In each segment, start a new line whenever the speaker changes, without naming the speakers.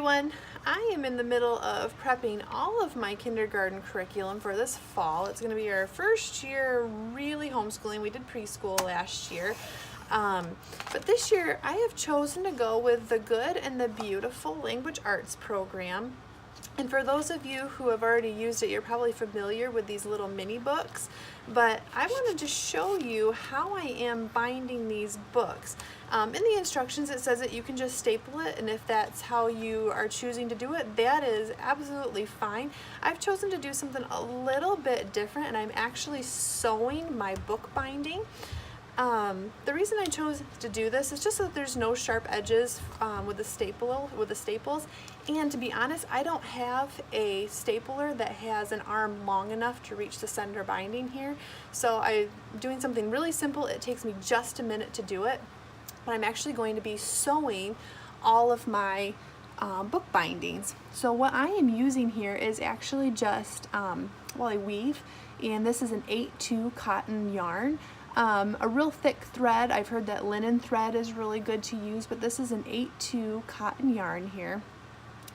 everyone. I am in the middle of prepping all of my kindergarten curriculum for this fall. It's going to be our first year really homeschooling. We did preschool last year. But this year I have chosen to go with the Good and the Beautiful Language Arts program. And for those of you who have already used it, you're probably familiar with these little mini books, but I wanted to show you how I am binding these books. In the instructions it says that you can just staple it, and if that's how you are choosing to do it, that is absolutely fine. I've chosen to do something a little bit different, and I'm actually sewing my book binding. The reason I chose to do this is just so that there's no sharp edges with the staples, and to be honest, I don't have a stapler that has an arm long enough to reach the center binding here, so I'm doing something really simple. It takes me just a minute to do it, but I'm actually going to be sewing all of my book bindings. So what I am using here is actually just a weave, and this is an 8/2 cotton yarn. A real thick thread. I've heard that linen thread is really good to use, but this is an 8/2 cotton yarn here,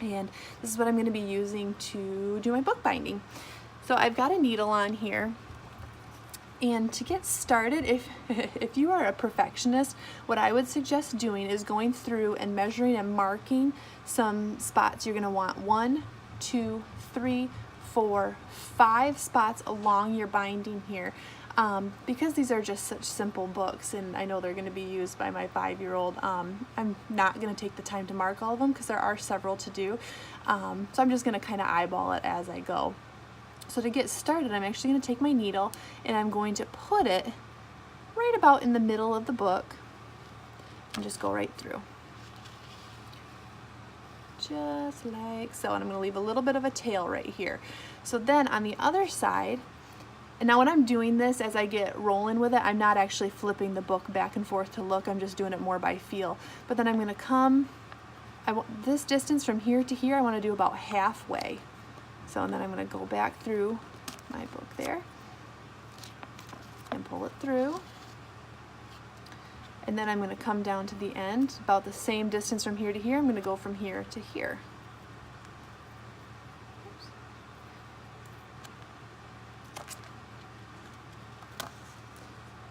and this is what I'm going to be using to do my book binding. So I've got a needle on here, and to get started, if you are a perfectionist, what I would suggest doing is going through and measuring and marking some spots. You're going to want 1, 2, 3, 4, 5 spots along your binding here. Because these are just such simple books, and I know they're going to be used by my 5-year-old, I'm not going to take the time to mark all of them because there are several to do. So I'm just going to kind of eyeball it as I go. So to get started, I'm actually going to take my needle and I'm going to put it right about in the middle of the book and just go right through. Just like so, and I'm going to leave a little bit of a tail right here. So then on the other side, and now when I'm doing this, as I get rolling with it, I'm not actually flipping the book back and forth to look, I'm just doing it more by feel. But then I'm going to come, this distance from here to here, I want to do about halfway. So and then I'm going to go back through my book there and pull it through. And then I'm going to come down to the end, about the same distance from here to here. I'm going to go from here to here.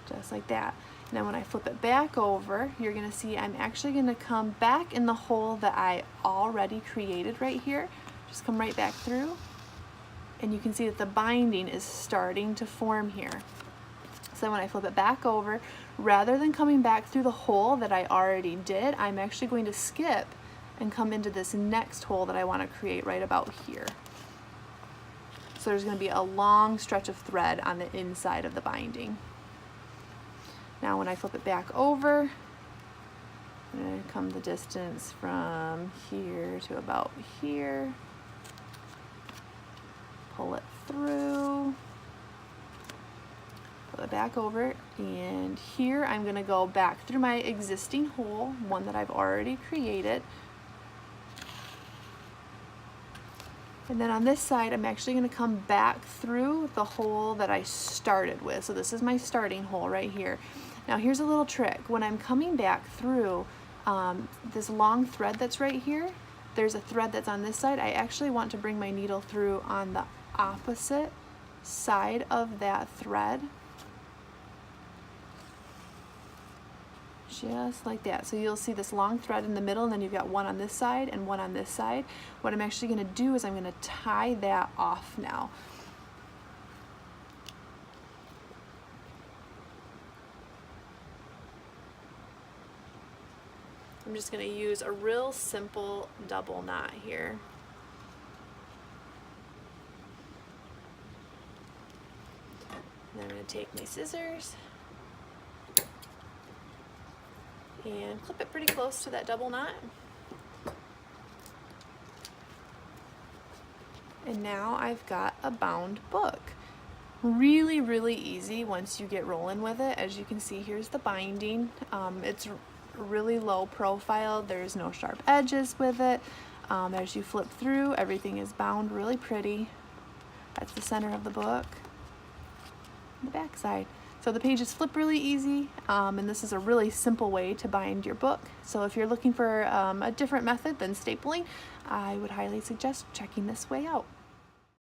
Just like that. Now when I flip it back over, you're going to see I'm actually going to come back in the hole that I already created right here. Just come right back through, and you can see that the binding is starting to form here. So when I flip it back over, rather than coming back through the hole that I already did, I'm actually going to skip and come into this next hole that I want to create right about here. So there's going to be a long stretch of thread on the inside of the binding. Now when I flip it back over, I'm going to come the distance from here to about here, pull it through, pull it back over, and here I'm going to go back through my existing hole, one that I've already created. And then on this side, I'm actually going to come back through the hole that I started with. So this is my starting hole right here. Now here's a little trick. When I'm coming back through this long thread that's right here, there's a thread that's on this side. I actually want to bring my needle through on the opposite side of that thread. Just like that. So you'll see this long thread in the middle, and then you've got one on this side and one on this side. What I'm actually going to do is I'm going to tie that off now. I'm just going to use a real simple double knot here. And then I'm going to take my scissors and clip it pretty close to that double knot. And now I've got a bound book. Really, really easy once you get rolling with it. As you can see, here's the binding. It's really low profile. There's no sharp edges with it. As you flip through, everything is bound really pretty. That's the center of the book. The back side. So the pages flip really easy, and this is a really simple way to bind your book. So if you're looking for a different method than stapling, I would highly suggest checking this way out.